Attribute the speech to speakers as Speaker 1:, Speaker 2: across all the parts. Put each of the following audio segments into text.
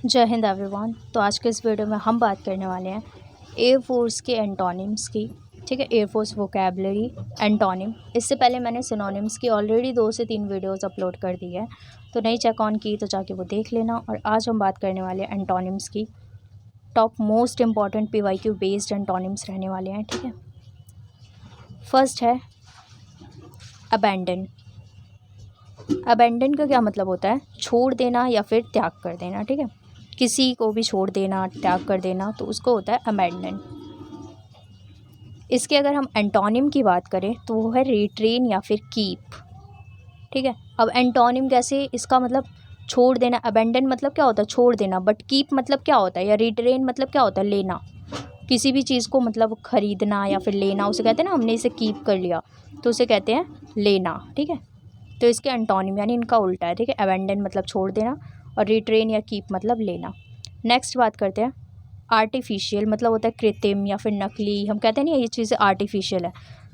Speaker 1: जय हिंद एवरीवन। तो आज के इस वीडियो में हम बात करने वाले हैं एयरफोर्स के एंटोनिम्स की। ठीक है, एयरफोर्स वोकैबलरी एंटोनिम। इससे पहले मैंने सिनोनिम्स की ऑलरेडी 2 से 3 वीडियोस अपलोड कर दी है, तो नहीं चेक ऑन की तो जाके वो देख लेना। और आज हम बात करने वाले हैं एंटोनिम्स की। Top most important PYQ based antonyms रहने वाले हैं। ठीक है, फर्स्ट है अबैंडन। अबैंडन का क्या मतलब होता है? छोड़ देना या फिर त्याग कर देना। ठीक है, किसी को भी छोड़ देना, त्याग कर देना, तो उसको होता है अबैंडन। इसके अगर हम एंटोनिम की बात करें तो वो है रिट्रेन या फिर कीप। ठीक है, अब एंटोनिम कैसे, इसका मतलब छोड़ देना। अबैंडन मतलब क्या होता है? छोड़ देना। बट कीप मतलब क्या होता है, या रिट्रेन मतलब क्या होता है? लेना। किसी भी चीज़ को मतलब ख़रीदना या फिर लेना, उसे कहते हैं ना, हमने इसे कीप कर लिया तो उसे कहते हैं लेना। ठीक है, तो इसके एंटोनिम यानी इनका उल्टा है। ठीक है, अबैंडन मतलब छोड़ देना और रिट्रेन या कीप मतलब लेना। नेक्स्ट बात करते हैं आर्टिफिशियल, मतलब होता है कृत्रिम या फिर नकली। हम कहते हैं ना ये चीज़ें आर्टिफिशियल है,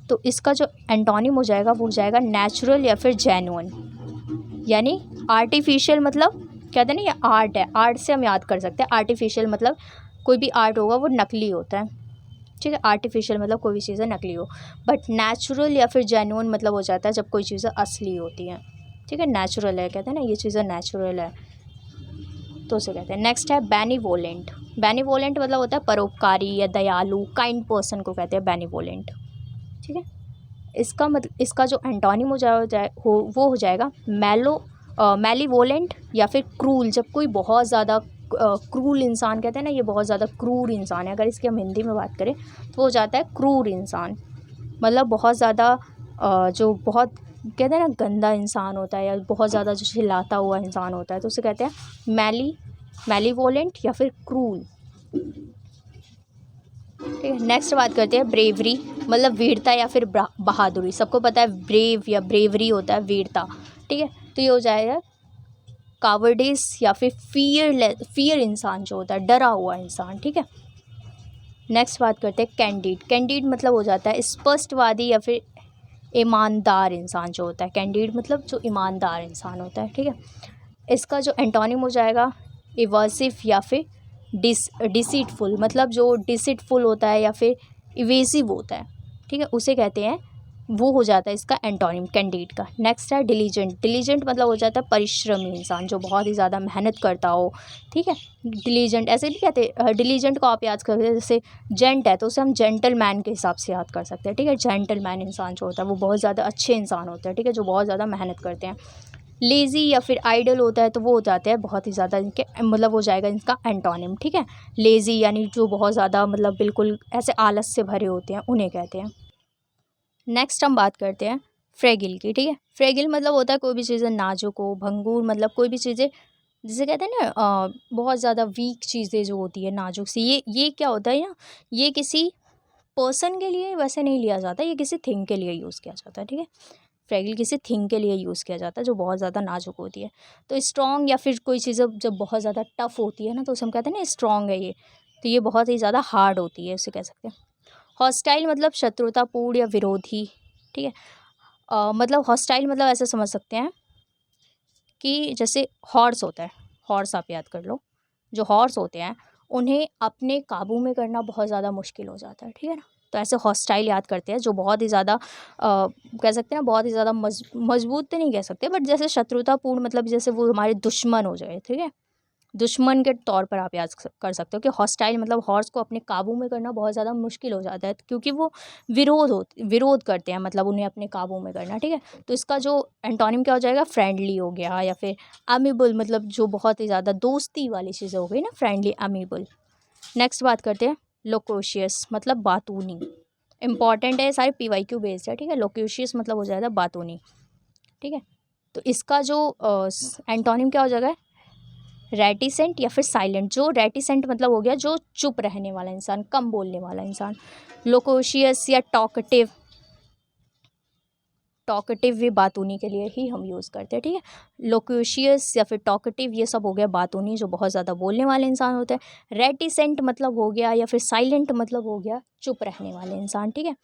Speaker 1: तो इसका जो एंटोनिम हो जाएगा वो हो जाएगा नेचुरल या फिर जेन्युइन। यानी आर्टिफिशियल मतलब कहते हैं ना ये आर्ट है, आर्ट से हम याद कर सकते हैं। आर्टिफिशियल मतलब कोई भी आर्ट होगा वो नकली होता है। ठीक है, आर्टिफिशियल मतलब कोई भी चीज़ें नकली हो। बट नेचुरल या फिर जेन्युइन मतलब हो जाता है जब कोई चीज़ें असली होती हैं। ठीक है, नेचुरल है, कहते हैं ना ये चीज़ें नेचुरल है, तो उसे कहते हैं। नेक्स्ट है बेनिवोलेंट। बेनिवोलेंट मतलब होता है परोपकारी या दयालु, काइंड पर्सन को कहते हैं बेनिवोलेंट। ठीक है, इसका मतलब इसका जो एंटोनिम वो हो जाएगा मेलीवोलेंट या फिर क्रूल। जब कोई बहुत ज़्यादा क्रूल इंसान, कहते हैं ना ये बहुत ज़्यादा क्रूर इंसान है, अगर इसकी हम हिंदी में बात करें तो हो जाता है क्रूर इंसान। मतलब बहुत ज़्यादा जो बहुत कहते हैं ना गंदा इंसान होता है, या बहुत ज़्यादा जो चिल्लाता हुआ इंसान होता है, तो उसे कहते हैं मेलीवोलेंट या फिर क्रूल। ठीक है, नेक्स्ट बात करते हैं ब्रेवरी, मतलब वीरता या फिर बहादुरी। सबको पता है ब्रेव या ब्रेवरी होता है वीरता। ठीक है, तो ये हो जाएगा कावर्डिस या फिर फियर इंसान जो होता है, डरा हुआ इंसान। ठीक है, नेक्स्ट बात करते हैं कैंडिड। कैंडिड मतलब हो जाता है स्पष्टवादी या फिर ईमानदार इंसान जो होता है। कैंडिड मतलब जो ईमानदार इंसान होता है। ठीक है, इसका जो एंटोनिम हो जाएगा इवर्सिव या फिर डिसीटफुल, मतलब जो डिसीटफुल होता है या फिर इवेसिव होता है। ठीक है, उसे कहते हैं, वो हो जाता है इसका एंटोनिम कैंडिड का। नेक्स्ट है डिलीजेंट। डिलीजेंट मतलब हो जाता है परिश्रमी इंसान, जो बहुत ही ज़्यादा मेहनत करता हो। ठीक है, डिलीजेंट ऐसे नहीं कहते। डिलीजेंट को आप याद करते हैं, जैसे जेंट है तो उसे हम जेंटलमैन के हिसाब से याद कर सकते हैं। ठीक है, जेंटलमैन इंसान जो होता है वो बहुत ज़्यादा अच्छे इंसान होते हैं। ठीक है, जो बहुत ज़्यादा मेहनत करते हैं। लेज़ी या फिर आइडल होता है तो वो हो जाते हैं बहुत ही ज़्यादा, इनके मतलब हो जाएगा इनका एंटोनिम। ठीक है, लेज़ी यानी जो बहुत ज़्यादा मतलब बिल्कुल ऐसे आलस से भरे होते हैं, उन्हें कहते हैं। नेक्स्ट हम बात करते हैं फ्रेगिल की। ठीक है, फ्रेगिल मतलब होता है कोई भी चीज़ें नाजुक हो, भंगूर, मतलब कोई भी चीज़ें जिसे कहते हैं ना बहुत ज़्यादा वीक चीज़ें जो होती है, नाजुक सी। ये क्या होता है ना, ये किसी पर्सन के लिए वैसे नहीं लिया जाता, ये किसी थिंग के लिए यूज़ किया जाता है। ठीक है, फ्रेगिल किसी थिंग के लिए यूज़ किया जाता है जो बहुत ज़्यादा नाजुक होती है। तो स्ट्रॉन्ग या फिर कोई चीज़ें जब बहुत ज़्यादा टफ होती है ना, तो उसे हम कहते हैं ना स्ट्रॉन्ग है ये, तो ये बहुत ही ज़्यादा हार्ड होती है, उसे कह सकते हैं। हॉस्टाइल मतलब शत्रुतापूर्ण या विरोधी। ठीक है, मतलब हॉस्टाइल मतलब ऐसे समझ सकते हैं कि जैसे हॉर्स होता है, हॉर्स आप याद कर लो। जो हॉर्स होते हैं उन्हें अपने काबू में करना बहुत ज़्यादा मुश्किल हो जाता है। ठीक है ना, तो ऐसे हॉस्टाइल याद करते हैं जो बहुत ही ज़्यादा कह सकते हैं बहुत ही ज़्यादा मजबूत तो नहीं कह सकते, बट जैसे शत्रुतापूर्ण मतलब जैसे वो हमारे दुश्मन हो जाए। ठीक है, दुश्मन के तौर पर आप याद कर सकते हो कि हॉस्टाइल मतलब हॉर्स को अपने काबू में करना बहुत ज़्यादा मुश्किल हो जाता है, क्योंकि वो विरोध करते हैं, मतलब उन्हें अपने काबू में करना। ठीक है, तो इसका जो एंटोनिम क्या हो जाएगा, फ्रेंडली हो गया, या फिर अमीबल, मतलब जो बहुत ही ज़्यादा दोस्ती वाली चीज़ें हो गई ना, फ्रेंडली, अमीबल। नेक्स्ट बात करते हैं लोकोशियस, मतलब बातूनी। इंपॉर्टेंट है, सारे PYQ बेस्ड है। ठीक है, लोकोशियस मतलब हो जाएगा बातूनी। ठीक है, तो इसका जो एंटोनिम क्या हो जाएगा, रेटिसेंट या फिर साइलेंट। जो रेटिसेंट मतलब हो गया जो चुप रहने वाला इंसान, कम बोलने वाला इंसान। लोकोशियस या टॉकटिव, टॉकटिव भी बातूनी के लिए ही हम यूज़ करते हैं। ठीक है, लोकोशियस या फिर टॉकटिव ये सब हो गया बातूनी, जो बहुत ज़्यादा बोलने वाले इंसान होते हैं। रेटिसेंट मतलब हो गया, या फिर साइलेंट मतलब हो गया चुप रहने वाले इंसान। ठीक है,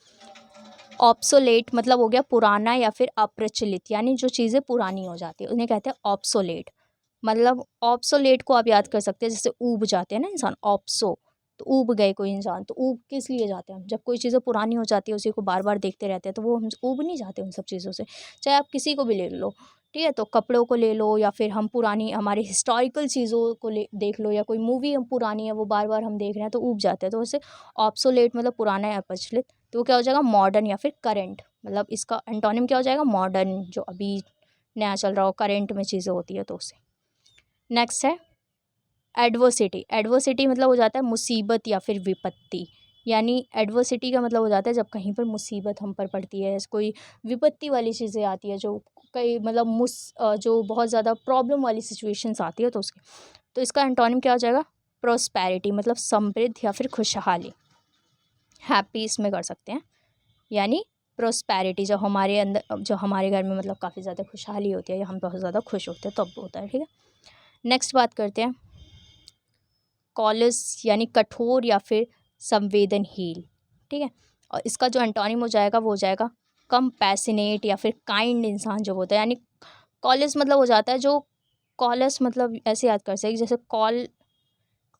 Speaker 1: ऑब्सोलेट मतलब हो गया पुराना या फिर अप्रचलित, यानी जो चीज़ें पुरानी हो जाती है उन्हें कहते हैं ऑब्सोलेट। मतलब ऑब्सोलेट को आप याद कर सकते हैं, जैसे ऊब जाते हैं ना इंसान, ऑप्सो, तो ऊब गए कोई इंसान, तो ऊब किस लिए जाते हैं हम, जब कोई चीज़ें पुरानी हो जाती है उसी को बार बार देखते रहते हैं तो वो हम ऊब नहीं जाते उन सब चीज़ों से। चाहे आप किसी को भी ले लो, ठीक है, तो कपड़ों को ले लो या फिर हम पुरानी हमारे हिस्टोरिकल चीज़ों को ले देख लो, या कोई मूवी हम पुरानी है वो बार बार हम देख रहे हैं तो ऊब जाते हैं, तो वैसे ऑब्सोलेट मतलब पुराना या प्रचलित, तो वो क्या हो जाएगा, मॉडर्न या फिर करेंट, मतलब इसका एंटोनिम क्या हो जाएगा, मॉडर्न, जो अभी नया चल रहा हो, करेंट में चीज़ें होती है तो उससे। नेक्स्ट है एडवर्सिटी। एडवर्सिटी मतलब हो जाता है मुसीबत या फिर विपत्ति, यानी एडवर्सिटी का मतलब हो जाता है जब कहीं पर मुसीबत हम पर पड़ती है, कोई विपत्ति वाली चीज़ें आती है, जो कई मतलब जो बहुत ज़्यादा प्रॉब्लम वाली सिचुएशंस आती है तो उसकी, तो इसका एंटोनिम क्या हो जाएगा, प्रोस्पैरिटी, मतलब समृद्ध या फिर खुशहाली। हैप्पी इसमें कर सकते हैं, यानी प्रोस्पैरिटी, जब हमारे अंदर, जो हमारे घर में मतलब काफ़ी ज़्यादा खुशहाली होती है या हम बहुत ज़्यादा खुश होते हैं तब होता है, ठीक है। नेक्स्ट बात करते हैं कॉलस, यानी कठोर या फिर संवेदनहीन, ठीक है, और इसका जो एंटोनिम हो जाएगा वो हो जाएगा कंपैशनेट या फिर काइंड इंसान जो होता है, यानी कॉलस मतलब हो जाता है जो, कॉलस मतलब ऐसे याद कर सकते जैसे कॉल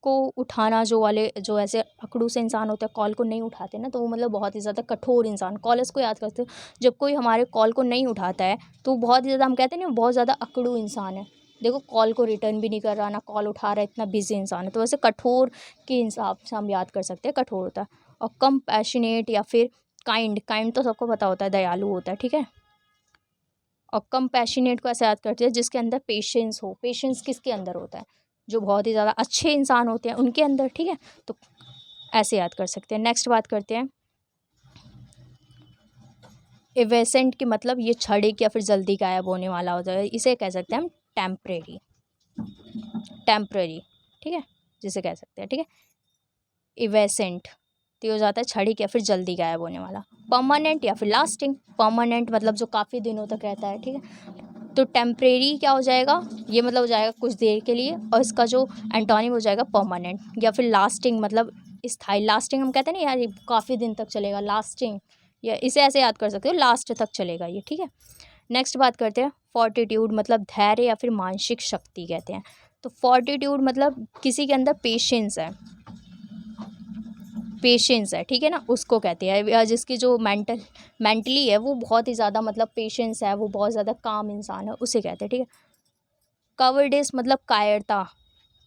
Speaker 1: को उठाना, जो वाले जो ऐसे अकड़ू से इंसान होते हैं कॉल को नहीं उठाते ना, तो वो मतलब बहुत ही ज़्यादा कठोर इंसान, कॉलस को याद करते हो, जब कोई हमारे कॉल को नहीं उठाता है तो बहुत ही ज़्यादा, हम कहते हैं ना बहुत ज़्यादा अकड़ू इंसान है, देखो कॉल को रिटर्न भी नहीं कर रहा ना कॉल उठा रहा है, इतना बिजी इंसान है, तो वैसे कठोर के हिसाब से हम याद कर सकते हैं, कठोर होता है। और कंपैशनेट या फिर काइंड, काइंड तो सबको पता होता है दयालु होता है, ठीक है, और कंपैशनेट को ऐसे याद करते हैं जिसके अंदर पेशेंस हो, पेशेंस किसके अंदर होता है, जो बहुत ही ज़्यादा अच्छे इंसान होते हैं उनके अंदर, ठीक है, तो ऐसे याद कर सकते हैं। नेक्स्ट बात करते हैं इवेसेंट की, मतलब ये क्षणिक या फिर जल्दी गायब होने वाला होता है, इसे कह सकते हैं हम टेम्परेरी, टेम्परेरी, ठीक है, जिसे कह सकते हैं, ठीक है, इवेसेंट, तो ये हो जाता है क्षणिक या फिर जल्दी गायब होने वाला। परमानेंट या फिर लास्टिंग, परमानेंट मतलब जो काफ़ी दिनों तक रहता है, ठीक है, तो टेम्परेरी क्या हो जाएगा, ये मतलब हो जाएगा कुछ देर के लिए, और इसका जो एंटोनिम हो जाएगा परमानेंट, या फिर लास्टिंग मतलब स्थायी, लास्टिंग हम कहते हैं ना यार ये काफ़ी दिन तक चलेगा, लास्टिंग, या इसे ऐसे याद कर सकते हो लास्ट तक चलेगा ये, ठीक है। नेक्स्ट बात करते हैं फोर्टिट्यूड, मतलब धैर्य या फिर मानसिक शक्ति कहते हैं, तो फोर्टिट्यूड मतलब किसी के अंदर पेशेंस है, पेशेंस है, ठीक है ना, उसको कहते हैं, या जिसकी जो मेंटली है वो बहुत ही ज़्यादा मतलब पेशेंस है, वो बहुत ज़्यादा काम इंसान है, उसे कहते हैं, ठीक है। कवर्डिस मतलब कायरता,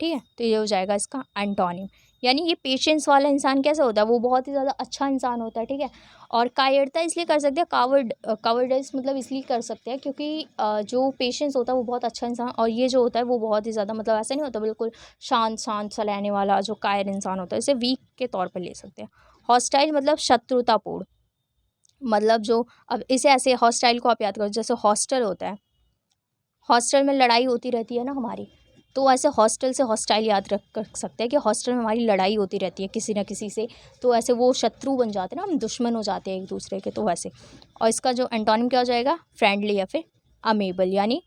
Speaker 1: ठीक है, तो ये हो जाएगा इसका एंटोनिम, यानी ये पेशेंस वाला इंसान कैसा होता है, वो बहुत ही ज़्यादा अच्छा इंसान होता है, ठीक है, और कायरता इसलिए कर सकते हैं, कावर्डिस मतलब इसलिए कर सकते हैं क्योंकि जो पेशेंस होता है वो बहुत अच्छा इंसान, और ये जो होता है वो बहुत ही ज़्यादा मतलब ऐसा नहीं होता बिल्कुल शांत शांत सा रहने वाला जो कायर इंसान होता है, इसे वीक के तौर पर ले सकते हैं। हॉस्टाइल मतलब शत्रुतापूर्ण, मतलब जो, अब इसे ऐसे हॉस्टाइल को आप याद करो, जैसे हॉस्टल होता है, हॉस्टल में लड़ाई होती रहती है ना हमारी, तो ऐसे हॉस्टल से हॉस्टाइल याद रख कर सकते हैं कि हॉस्टल में हमारी लड़ाई होती रहती है किसी ना किसी से, तो ऐसे वो शत्रु बन जाते हैं ना, हम दुश्मन हो जाते हैं एक दूसरे के, तो वैसे। और इसका जो एंटोनिम क्या हो जाएगा, फ्रेंडली या फिर अमेबल, यानी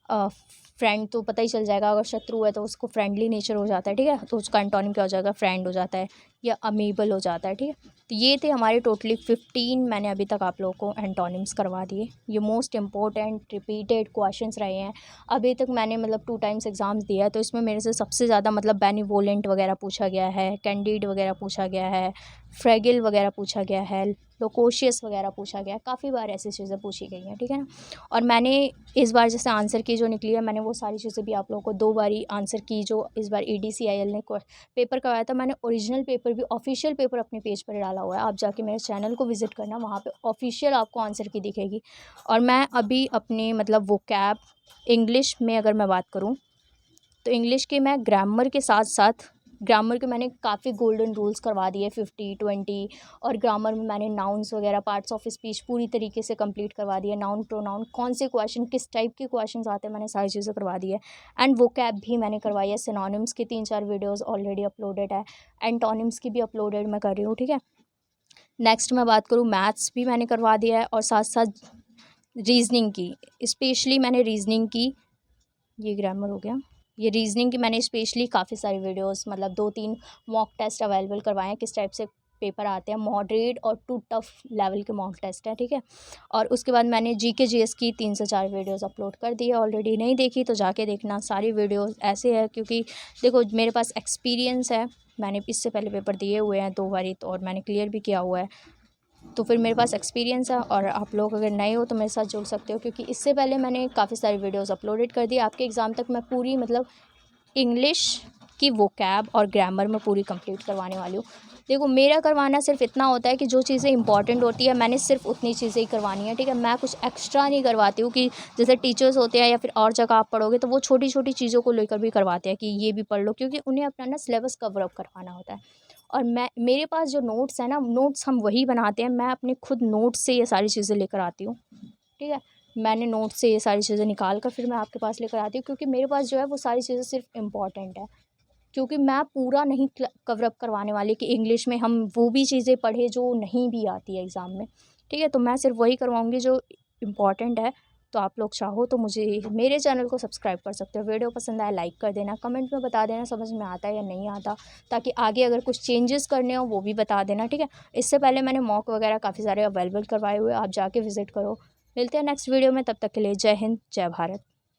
Speaker 1: फ्रेंड तो पता ही चल जाएगा, अगर शत्रु है तो उसको फ्रेंडली नेचर हो जाता है, ठीक है, तो उसका एंटोनिम क्या हो जाएगा, फ्रेंड हो जाता है या अमेबल हो जाता है, ठीक है। तो ये थे हमारे टोटली 15 मैंने अभी तक आप लोगों को एंटोनिम्स करवा दिए, ये मोस्ट इंपॉर्टेंट रिपीटेड क्वेश्चंस रहे हैं अभी तक, मैंने मतलब 2 टाइम्स एग्ज़ाम्स दिया है, तो इसमें मेरे से सबसे ज़्यादा मतलब बेनिवोलेंट वगैरह पूछा गया है, कैंडिड वगैरह पूछा गया है, फ्रेगिल वगैरह पूछा गया है, लोकोशियस वगैरह पूछा गया है, काफ़ी बार ऐसी चीज़ें पूछी गई हैं, ठीक है ना। और मैंने इस बार जैसे आंसर की जो निकली है, मैंने वो सारी चीज़ें भी आप लोगों को 2 बारी आंसर की, जो इस बार EDCIL ने पेपर करवाया था, मैंने ओरिजिनल पेपर भी, ऑफिशियल पेपर अपने पेज पर डाला हुआ है, आप जाके मेरे चैनल को विजिट करना, वहाँ पे ऑफिशियल आपको आंसर की दिखेगी। और मैं अभी अपने मतलब वोकैब इंग्लिश में अगर मैं बात करूँ, तो इंग्लिश के मैं ग्रामर के साथ साथ, ग्रामर के मैंने काफ़ी गोल्डन रूल्स करवा दिए 50-20, और ग्रामर में मैंने नाउन्स वगैरह पार्ट्स ऑफ स्पीच पूरी तरीके से कंप्लीट करवा दिए, नाउन प्रोनाउन कौन से क्वेश्चन किस टाइप के क्वेश्चंस आते हैं मैंने सारी चीज़ें करवा दी है। एंड वोकैब भी मैंने करवाई है, सिनोनिम्स की 3-4 वीडियोज़ ऑलरेडी अपलोडेड है, एंटोनिम्स की भी अपलोडेड मैं कर रही हूँ, ठीक है। नेक्स्ट मैं बात करूँ, मैथ्स भी मैंने करवा दिया है, और साथ साथ रीजनिंग की, स्पेशली मैंने रीजनिंग की, ये ग्रामर हो गया, ये रीजनिंग की मैंने स्पेशली काफ़ी सारी वीडियोस मतलब 2-3 मॉक टेस्ट अवेलेबल करवाए हैं, किस टाइप से पेपर आते हैं, मॉडरेट और टू टफ लेवल के मॉक टेस्ट है, ठीक है। और उसके बाद मैंने जीके जीएस की 3 से 4 वीडियोस अपलोड कर दी है, ऑलरेडी नहीं देखी तो जाके देखना। सारी वीडियोस ऐसे है क्योंकि देखो मेरे पास एक्सपीरियंस है, मैंने इससे पहले पेपर दिए हुए हैं 2 बारी तो, और मैंने क्लियर भी किया हुआ है, तो फिर मेरे पास एक्सपीरियंस है। और आप लोग अगर नए हो तो मेरे साथ जुड़ सकते हो, क्योंकि इससे पहले मैंने काफ़ी सारी वीडियोस अपलोडेड कर दी। आपके एग्ज़ाम तक मैं पूरी मतलब इंग्लिश की वोकैब और ग्रामर में पूरी कंप्लीट करवाने वाली हूँ। देखो मेरा करवाना सिर्फ इतना होता है कि जो चीज़ें इंपॉर्टेंट होती है मैंने सिर्फ उतनी चीज़ें ही करवानी है, ठीक है। मैं कुछ एक्स्ट्रा नहीं करवाती हूँ कि जैसे टीचर्स होते हैं या फिर और जगह आप पढ़ोगे तो वो छोटी छोटी चीज़ों को लेकर भी करवाते हैं कि ये भी पढ़ लो, क्योंकि उन्हें अपना ना सिलेबस कवर अप करवाना होता है। और मेरे पास जो नोट्स है ना, नोट्स हम वही बनाते हैं, मैं अपने खुद नोट्स से ये सारी चीज़ें लेकर आती हूँ, ठीक है। मैंने नोट से ये सारी चीज़ें निकाल कर फिर मैं आपके पास लेकर आती हूँ, क्योंकि मेरे पास जो है वो सारी चीज़ें सिर्फ इम्पॉर्टेंट है। क्योंकि मैं पूरा नहीं कवर अप करवाने वाली कि इंग्लिश में हम वो भी चीज़ें पढ़े जो नहीं भी आती है एग्ज़ाम में, ठीक है। तो मैं सिर्फ वही करवाऊँगी जो इम्पॉर्टेंट है। तो आप लोग चाहो तो मुझे मेरे चैनल को सब्सक्राइब कर सकते हो। वीडियो पसंद आए लाइक कर देना, कमेंट में बता देना समझ में आता है या नहीं आता, ताकि आगे अगर कुछ चेंजेस करने हो वो भी बता देना, ठीक है। इससे पहले मैंने मॉक वगैरह काफ़ी सारे अवेलेबल करवाए हुए, आप जाके विज़िट करो। मिलते हैं नेक्स्ट वीडियो में, तब तक के लिए जय हिंद जय भारत।